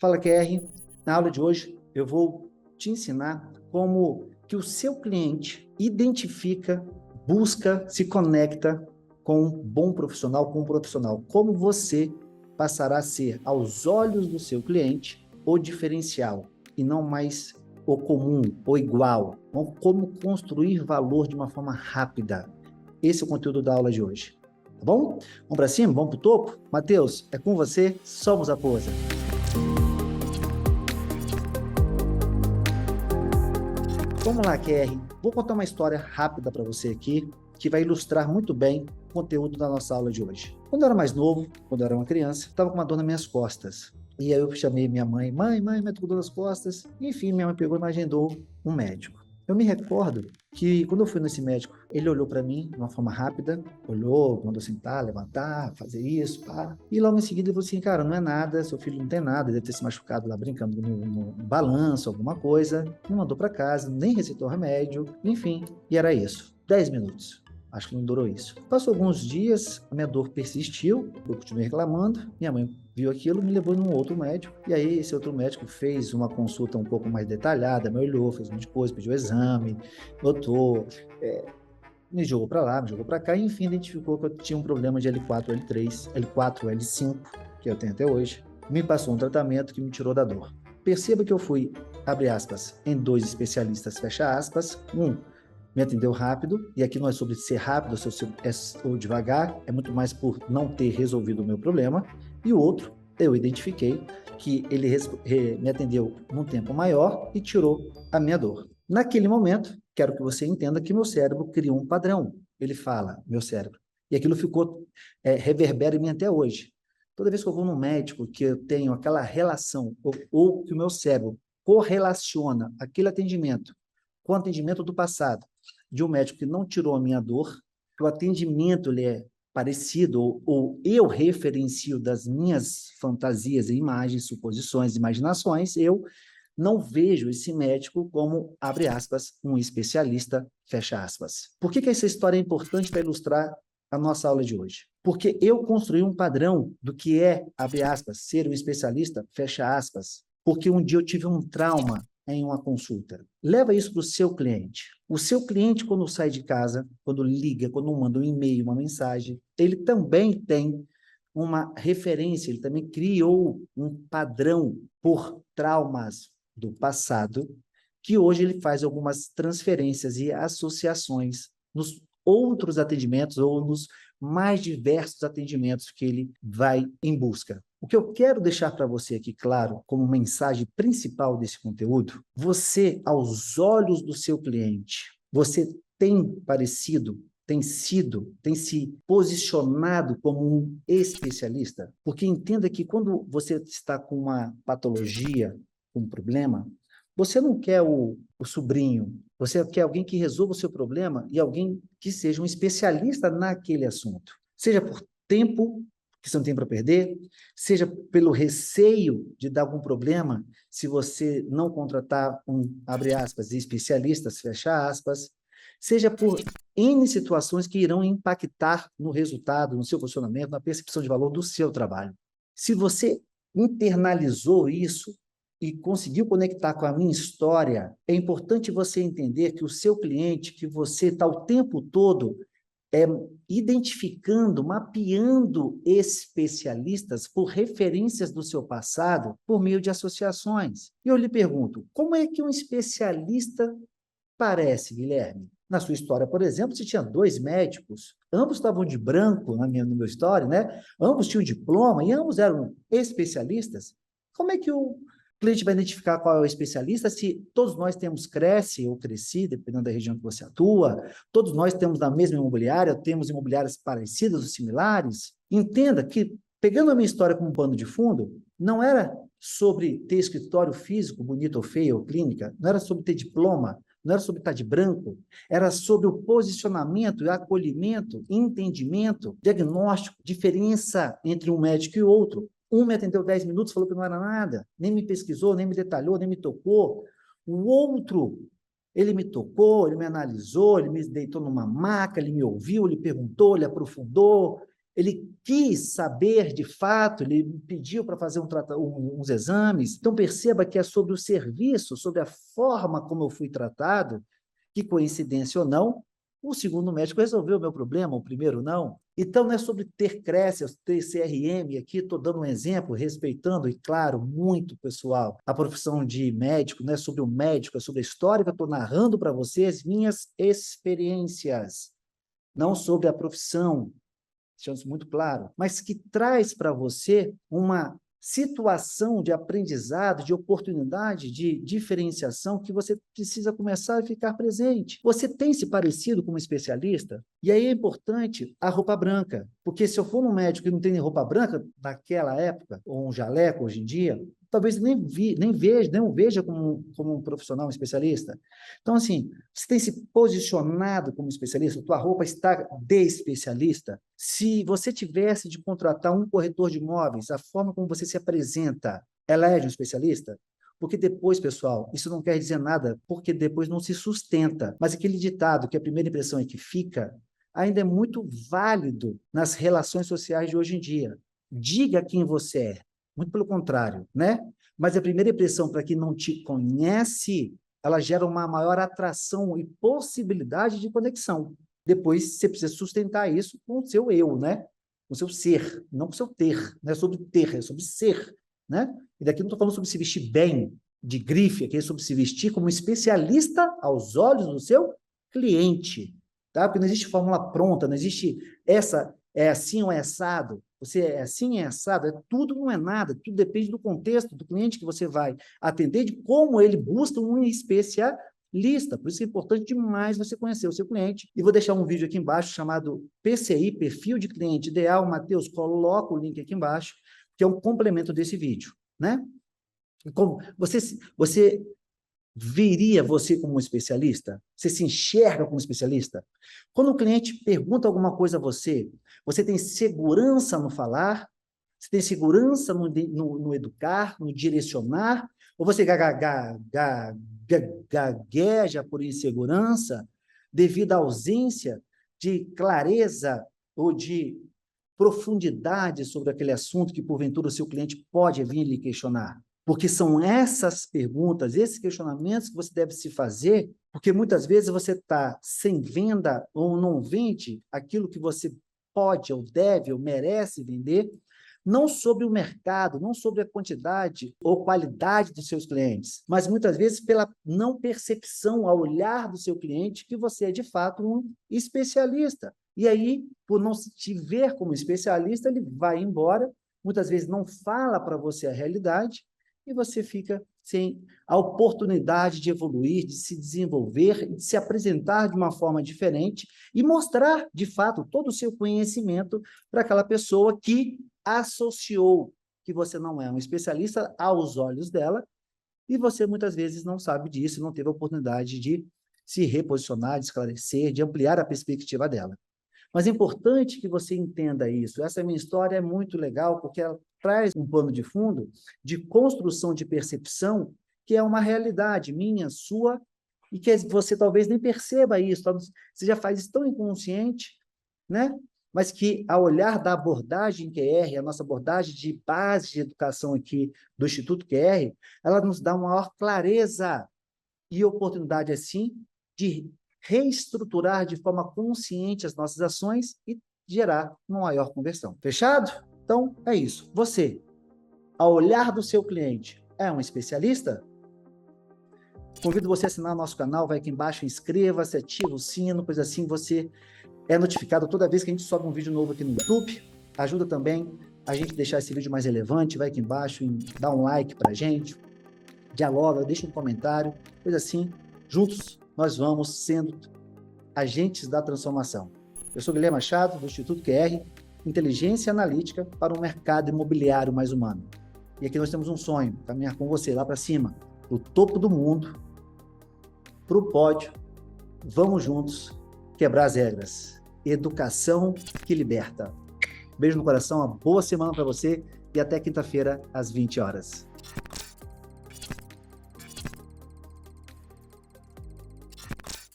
Fala, QR. Na aula de hoje, eu vou te ensinar como que o seu cliente identifica, busca, se conecta com um bom profissional, com um profissional. Como você passará a ser, aos olhos do seu cliente, o diferencial e não mais o comum, o igual. Como construir valor de uma forma rápida. Esse é o conteúdo da aula de hoje. Tá bom? Vamos para cima? Vamos para o topo? Matheus, é com você. Somos a Posa. Vamos lá, QR. Vou contar uma história rápida para você aqui, que vai ilustrar muito bem o conteúdo da nossa aula de hoje. Quando eu era mais novo, quando eu era uma criança, estava com uma dor nas minhas costas. E aí eu chamei minha mãe, mãe, me tô com dor nas costas. Enfim, minha mãe pegou e me agendou um médico. Eu me recordo que quando eu fui nesse médico, ele olhou para mim de uma forma rápida, olhou, mandou sentar, levantar, fazer isso, pá. E logo em seguida ele falou assim, cara, não é nada, seu filho não tem nada, deve ter se machucado lá brincando no balanço, alguma coisa. Me mandou para casa, nem receitou remédio, enfim, e era isso. 10 minutos. Acho que não durou isso. Passou alguns dias, a minha dor persistiu, eu continuei reclamando, minha mãe viu aquilo, me levou num outro médico, e aí esse outro médico fez uma consulta um pouco mais detalhada, me olhou, fez um monte de coisa, pediu exame, notou, me jogou para lá, me jogou para cá, e enfim, identificou que eu tinha um problema de L4, L3, L4, L5, que eu tenho até hoje, me passou um tratamento que me tirou da dor. Perceba que eu fui, abre aspas, em 2 especialistas, fecha aspas, me atendeu rápido, e aqui não é sobre ser rápido ou devagar, é muito mais por não ter resolvido o meu problema, e o outro, eu identifiquei que ele me atendeu num tempo maior e tirou a minha dor. Naquele momento, quero que você entenda que meu cérebro criou um padrão, ele fala, meu cérebro, e aquilo ficou, reverbera em mim até hoje. Toda vez que eu vou num médico, que eu tenho aquela relação, ou que o meu cérebro correlaciona aquele atendimento com o atendimento do passado, de um médico que não tirou a minha dor, que o atendimento ele é parecido, ou eu referencio das minhas fantasias, imagens, suposições, imaginações, eu não vejo esse médico como, abre aspas, um especialista, fecha aspas. Por que essa história é importante para ilustrar a nossa aula de hoje? Porque eu construí um padrão do que é, abre aspas, ser um especialista, fecha aspas, porque um dia eu tive um trauma em uma consulta. Leva isso para o seu cliente. O seu cliente, quando sai de casa, quando liga, quando manda um e-mail, uma mensagem, ele também tem uma referência, ele também criou um padrão por traumas do passado, que hoje ele faz algumas transferências e associações nos outros atendimentos ou nos mais diversos atendimentos que ele vai em busca. O que eu quero deixar para você aqui, claro, como mensagem principal desse conteúdo, você, aos olhos do seu cliente, você tem parecido, tem se posicionado como um especialista? Porque entenda que quando você está com uma patologia, um problema, você não quer o sobrinho, você quer alguém que resolva o seu problema e alguém que seja um especialista naquele assunto. Seja por tempo que você não tem para perder, seja pelo receio de dar algum problema, se você não contratar abre aspas, especialistas, fecha aspas, seja por N situações que irão impactar no resultado, no seu funcionamento, na percepção de valor do seu trabalho. Se você internalizou isso e conseguiu conectar com a minha história, é importante você entender que o seu cliente, que você está o tempo todo identificando, mapeando especialistas por referências do seu passado por meio de associações. E eu lhe pergunto, como é que um especialista parece, Guilherme? Na sua história, por exemplo, você tinha 2 médicos, ambos estavam de branco no meu história, né? Ambos tinham diploma e ambos eram especialistas. Como é que o cliente vai identificar qual é o especialista se todos nós temos Cresce ou Cresci, dependendo da região que você atua, todos nós temos na mesma imobiliária, temos imobiliárias parecidas ou similares? Entenda que, pegando a minha história como pano de fundo, não era sobre ter escritório físico, bonito ou feio, ou clínica, não era sobre ter diploma, não era sobre estar de branco, era sobre o posicionamento, acolhimento, entendimento, diagnóstico, diferença entre um médico e outro. Um me atendeu 10 minutos, falou que não era nada, nem me pesquisou, nem me detalhou, nem me tocou. O outro, ele me tocou, ele me analisou, ele me deitou numa maca, ele me ouviu, ele perguntou, ele aprofundou, Ele quis saber de fato, ele me pediu para fazer uns exames. Então, perceba que é sobre o serviço, sobre a forma como eu fui tratado, que, coincidência ou não, o segundo médico resolveu o meu problema, o primeiro não. Então, não é sobre ter CRESS, ter CRM aqui, estou dando um exemplo, respeitando, e claro, muito pessoal, a profissão de médico, não é sobre o médico, é sobre a história que eu estou narrando para vocês, minhas experiências, não sobre a profissão, deixando isso muito claro, mas que traz para você uma situação de aprendizado, de oportunidade, de diferenciação que você precisa começar a ficar presente. Você tem se parecido com um especialista? E aí é importante a roupa branca, porque se eu for num médico que não tem roupa branca naquela época, ou um jaleco hoje em dia, talvez nem o veja como um profissional, um especialista. Então, assim, você tem se posicionado como especialista, tua roupa está de especialista. Se você tivesse de contratar um corretor de imóveis, a forma como você se apresenta, ela é de um especialista? Porque depois, pessoal, isso não quer dizer nada, porque depois não se sustenta. Mas aquele ditado que a primeira impressão é que fica, ainda é muito válido nas relações sociais de hoje em dia. Diga quem você é. Muito pelo contrário, né? Mas a primeira impressão para quem não te conhece, ela gera uma maior atração e possibilidade de conexão. Depois você precisa sustentar isso com o seu eu, né? Com o seu ser, não com o seu ter. Não é sobre ter, é sobre ser, né? E daqui não estou falando sobre se vestir bem, de grife, aqui é sobre se vestir como especialista aos olhos do seu cliente, tá? Porque não existe fórmula pronta, não existe essa é assim ou é assado. Você é assim, é assado, tudo não é nada, tudo depende do contexto do cliente que você vai atender, de como ele busca um especialista. Por isso é importante demais você conhecer o seu cliente. E vou deixar um vídeo aqui embaixo chamado PCI, Perfil de Cliente Ideal. Matheus, coloca o link aqui embaixo, que é um complemento desse vídeo, né? Como você veria você como um especialista? Você se enxerga como especialista? Quando o cliente pergunta alguma coisa a você, você tem segurança no falar? Você tem segurança no educar, no direcionar? Ou você gagueja por insegurança devido à ausência de clareza ou de profundidade sobre aquele assunto que, porventura, o seu cliente pode vir lhe questionar? Porque são essas perguntas, esses questionamentos que você deve se fazer, porque muitas vezes você está sem venda ou não vende aquilo que você pode ou deve ou merece vender, não sobre o mercado, não sobre a quantidade ou qualidade dos seus clientes, mas muitas vezes pela não percepção ao olhar do seu cliente que você é de fato um especialista. E aí, por não te ver como especialista, ele vai embora, muitas vezes não fala para você a realidade, e você fica sem a oportunidade de evoluir, de se desenvolver, de se apresentar de uma forma diferente e mostrar, de fato, todo o seu conhecimento para aquela pessoa que associou que você não é um especialista aos olhos dela, e você muitas vezes não sabe disso, não teve a oportunidade de se reposicionar, de esclarecer, de ampliar a perspectiva dela. Mas é importante que você entenda isso. Essa minha história é muito legal, porque ela traz um pano de fundo de construção de percepção, que é uma realidade minha, sua, e que você talvez nem perceba isso, você já faz isso tão inconsciente, né? Mas que, ao olhar da abordagem QR, a nossa abordagem de base de educação aqui do Instituto QR, ela nos dá uma maior clareza e oportunidade, assim, de reestruturar de forma consciente as nossas ações e gerar uma maior conversão. Fechado? Então, é isso. Você, ao olhar do seu cliente, é um especialista? Convido você a assinar nosso canal, vai aqui embaixo, inscreva-se, ativa o sino, pois assim você é notificado toda vez que a gente sobe um vídeo novo aqui no YouTube. Ajuda também a gente deixar esse vídeo mais relevante, vai aqui embaixo e dá um like pra gente, dialoga, deixa um comentário, pois assim, juntos nós vamos sendo agentes da transformação. Eu sou Guilherme Machado, do Instituto QR, Inteligência Analítica para um mercado imobiliário mais humano. E aqui nós temos um sonho, caminhar com você lá para cima, para o topo do mundo, para o pódio. Vamos juntos quebrar as regras. Educação que liberta. Beijo no coração, uma boa semana para você e até quinta-feira, às 20 horas.